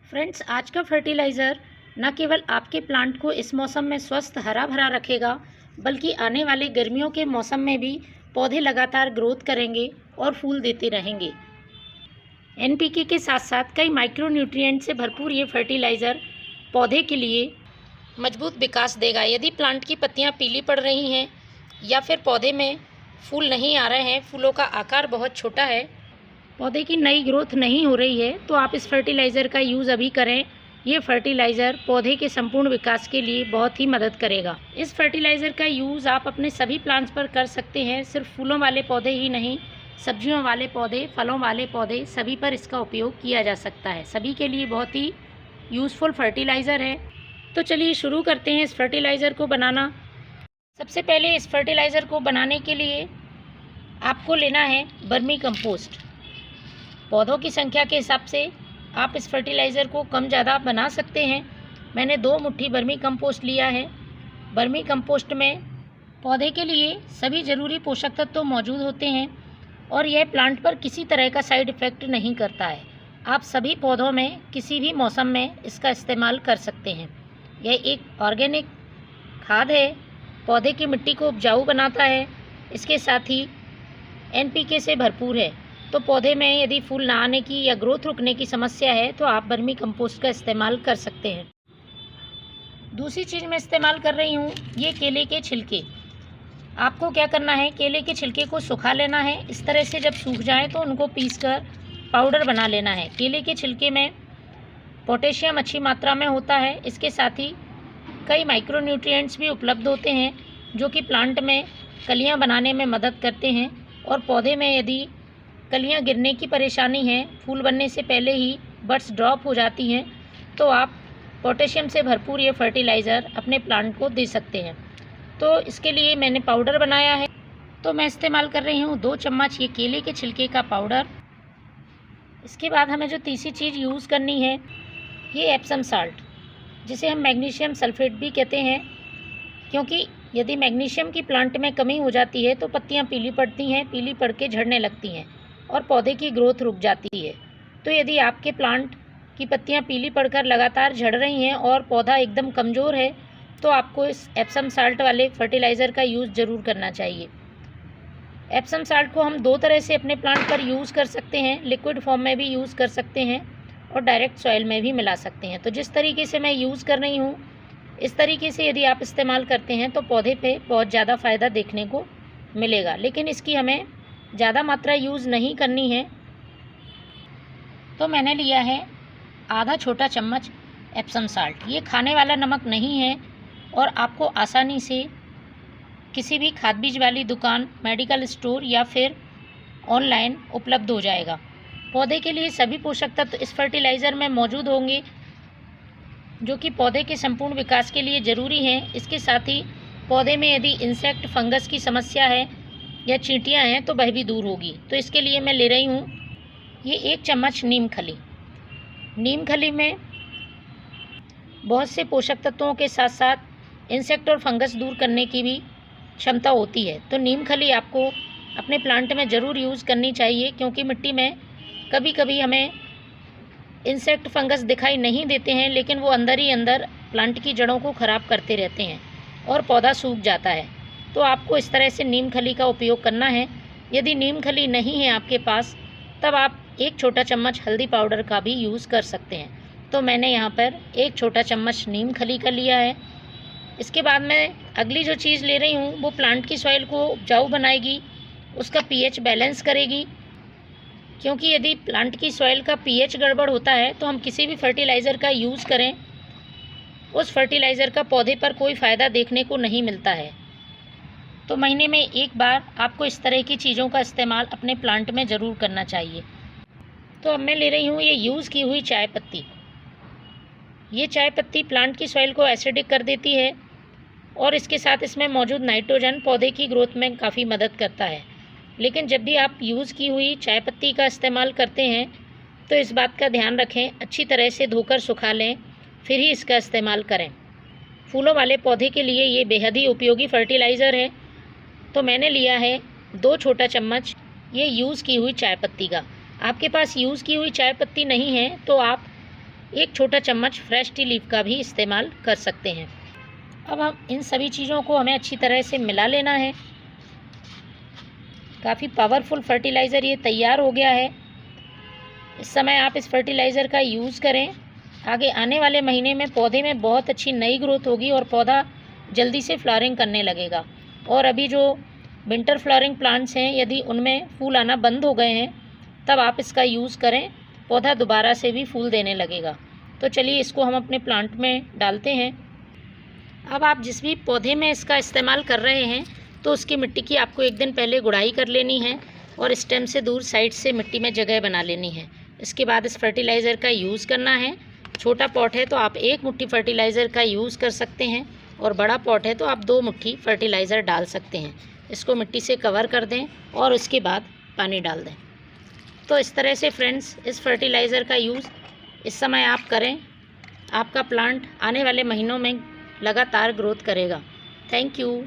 Friends, आज का fertiliser न केवल आपके प्लांट को इस मौसम में स्वस्थ हरा भरा रखेगा, बल्कि आने वाले गर्मियों के मौसम में भी पौधे लगातार ग्रोथ करेंगे और फूल देते रहेंगे। एनपीके के साथ साथ कई माइक्रो न्यूट्रिएंट से भरपूर ये फर्टिलाइज़र पौधे के लिए मजबूत विकास देगा। यदि प्लांट की पत्तियां पीली पड़ रही हैं या फिर पौधे में फूल नहीं आ रहे हैं, फूलों का आकार बहुत छोटा है, पौधे की नई ग्रोथ नहीं हो रही है, तो आप इस फर्टिलाइज़र का यूज़ अभी करें। ये फर्टिलाइज़र पौधे के संपूर्ण विकास के लिए बहुत ही मदद करेगा। इस फर्टिलाइज़र का यूज़ आप अपने सभी प्लांट्स पर कर सकते हैं। सिर्फ फूलों वाले पौधे ही नहीं, सब्जियों वाले पौधे, फलों वाले पौधे, सभी पर इसका उपयोग किया जा सकता है। सभी के लिए बहुत ही यूज़फुल फर्टिलाइज़र है। तो चलिए शुरू करते हैं इस फर्टिलाइज़र को बनाना। सबसे पहले इस फर्टिलाइज़र को बनाने के लिए आपको लेना है वर्मी कंपोस्ट। पौधों की संख्या के हिसाब से आप इस फर्टिलाइज़र को कम ज़्यादा बना सकते हैं। मैंने 2 मुट्ठी वर्मी कंपोस्ट लिया है। वर्मी कंपोस्ट में पौधे के लिए सभी ज़रूरी पोषक तत्व तो मौजूद होते हैं और यह प्लांट पर किसी तरह का साइड इफ़ेक्ट नहीं करता है। आप सभी पौधों में किसी भी मौसम में इसका इस्तेमाल कर सकते हैं। यह एक ऑर्गेनिक खाद है, पौधे की मिट्टी को उपजाऊ बनाता है। इसके साथ ही एनपीके से भरपूर है। तो पौधे में यदि फूल ना आने की या ग्रोथ रुकने की समस्या है तो आप वर्मी कंपोस्ट का इस्तेमाल कर सकते हैं। दूसरी चीज़ मैं इस्तेमाल कर रही हूँ ये केले के छिलके। आपको क्या करना है, केले के छिलके को सुखा लेना है। इस तरह से जब सूख जाए तो उनको पीसकर पाउडर बना लेना है। केले के छिलके में पोटेशियम अच्छी मात्रा में होता है। इसके साथ ही कई माइक्रो न्यूट्रिएंट्स भी उपलब्ध होते हैं जो कि प्लांट में कलियाँ बनाने में मदद करते हैं। और पौधे में यदि कलियां गिरने की परेशानी है, फूल बनने से पहले ही बड्स ड्रॉप हो जाती हैं, तो आप पोटेशियम से भरपूर ये फर्टिलाइज़र अपने प्लांट को दे सकते हैं। तो इसके लिए मैंने पाउडर बनाया है। तो मैं इस्तेमाल कर रही हूँ 2 चम्मच ये केले के छिलके का पाउडर। इसके बाद हमें जो तीसरी चीज़ यूज़ करनी है ये एप्सम साल्ट, जिसे हम मैग्नीशियम सल्फेट भी कहते हैं, क्योंकि यदि मैग्नीशियम की प्लांट में कमी हो जाती है तो पत्तियाँ पीली पड़ती हैं, पीली पड़ के झड़ने लगती हैं और पौधे की ग्रोथ रुक जाती है। तो यदि आपके प्लांट की पत्तियां पीली पड़कर लगातार झड़ रही हैं और पौधा एकदम कमज़ोर है तो आपको इस एप्सम साल्ट वाले फर्टिलाइज़र का यूज़ ज़रूर करना चाहिए। एप्सम साल्ट को हम 2 तरह से अपने प्लांट पर यूज़ कर सकते हैं। लिक्विड फॉर्म में भी यूज़ कर सकते हैं और डायरेक्ट सॉइल में भी मिला सकते हैं। तो जिस तरीके से मैं यूज़ कर रही हूँ, इस तरीके से यदि आप इस्तेमाल करते हैं तो पौधे पे बहुत ज़्यादा फ़ायदा देखने को मिलेगा। लेकिन इसकी हमें ज़्यादा मात्रा यूज़ नहीं करनी है। तो मैंने लिया है आधा छोटा चम्मच एप्सम साल्ट। ये खाने वाला नमक नहीं है और आपको आसानी से किसी भी खाद बीज वाली दुकान, मेडिकल स्टोर या फिर ऑनलाइन उपलब्ध हो जाएगा। पौधे के लिए सभी पोषक तत्व इस फर्टिलाइज़र में मौजूद होंगे जो कि पौधे के संपूर्ण विकास के लिए ज़रूरी हैं। इसके साथ ही पौधे में यदि इंसेक्ट, फंगस की समस्या है या चींटियाँ हैं तो वह भी दूर होगी। तो इसके लिए मैं ले रही हूँ ये 1 चम्मच नीम खली। नीम खली में बहुत से पोषक तत्वों के साथ साथ इंसेक्ट और फंगस दूर करने की भी क्षमता होती है। तो नीम खली आपको अपने प्लांट में ज़रूर यूज़ करनी चाहिए, क्योंकि मिट्टी में कभी कभी हमें इंसेक्ट, फंगस दिखाई नहीं देते हैं, लेकिन वो अंदर ही अंदर प्लांट की जड़ों को ख़राब करते रहते हैं और पौधा सूख जाता है। तो आपको इस तरह से नीम खली का उपयोग करना है। यदि नीम खली नहीं है आपके पास तब आप 1 छोटा चम्मच हल्दी पाउडर का भी यूज़ कर सकते हैं। तो मैंने यहाँ पर 1 छोटा चम्मच नीम खली का लिया है। इसके बाद मैं अगली जो चीज़ ले रही हूँ वो प्लांट की सॉइल को उपजाऊ बनाएगी, उसका पीएच बैलेंस करेगी। क्योंकि यदि प्लांट की सॉइल का पीएच गड़बड़ होता है तो हम किसी भी फर्टिलाइज़र का यूज़ करें, उस फर्टिलाइज़र का पौधे पर कोई फ़ायदा देखने को नहीं मिलता है। तो महीने में 1 बार आपको इस तरह की चीज़ों का इस्तेमाल अपने प्लांट में ज़रूर करना चाहिए। तो अब मैं ले रही हूँ ये यूज़ की हुई चाय पत्ती। ये चाय पत्ती प्लांट की सॉइल को एसिडिक कर देती है और इसके साथ इसमें मौजूद नाइट्रोजन पौधे की ग्रोथ में काफ़ी मदद करता है। लेकिन जब भी आप यूज़ की हुई चाय पत्ती का इस्तेमाल करते हैं तो इस बात का ध्यान रखें, अच्छी तरह से धोकर सुखा लें, फिर ही इसका इस्तेमाल करें। फूलों वाले पौधे के लिए ये बेहद ही उपयोगी फर्टिलाइज़र है। तो मैंने लिया है 2 छोटा चम्मच ये यूज़ की हुई चाय पत्ती का। आपके पास यूज़ की हुई चाय पत्ती नहीं है तो आप 1 छोटा चम्मच फ्रेश टी लीफ का भी इस्तेमाल कर सकते हैं। अब हम इन सभी चीज़ों को हमें अच्छी तरह से मिला लेना है। काफ़ी पावरफुल फर्टिलाइज़र ये तैयार हो गया है। इस समय आप इस फर्टिलाइज़र का यूज़ करें। आगे आने वाले महीने में पौधे में बहुत अच्छी नई ग्रोथ होगी और पौधा जल्दी से फ्लावरिंग करने लगेगा। और अभी जो विंटर फ्लावरिंग प्लांट्स हैं, यदि उनमें फूल आना बंद हो गए हैं, तब आप इसका यूज़ करें, पौधा दोबारा से भी फूल देने लगेगा। तो चलिए इसको हम अपने प्लांट में डालते हैं। अब आप जिस भी पौधे में इसका इस्तेमाल कर रहे हैं, तो उसकी मिट्टी की आपको 1 दिन पहले गुड़ाई कर लेनी है और स्टेम से दूर साइड से मिट्टी में जगह बना लेनी है। इसके बाद इस फर्टिलाइज़र का यूज़ करना है। छोटा पॉट है तो आप 1 मुट्ठी फर्टिलाइज़र का यूज़ कर सकते हैं और बड़ा पॉट है तो आप 2 मुट्ठी फर्टिलाइज़र डाल सकते हैं। इसको मिट्टी से कवर कर दें और उसके बाद पानी डाल दें। तो इस तरह से फ्रेंड्स इस फर्टिलाइज़र का यूज़ इस समय आप करें। आपका प्लांट आने वाले महीनों में लगातार ग्रोथ करेगा। Thank you.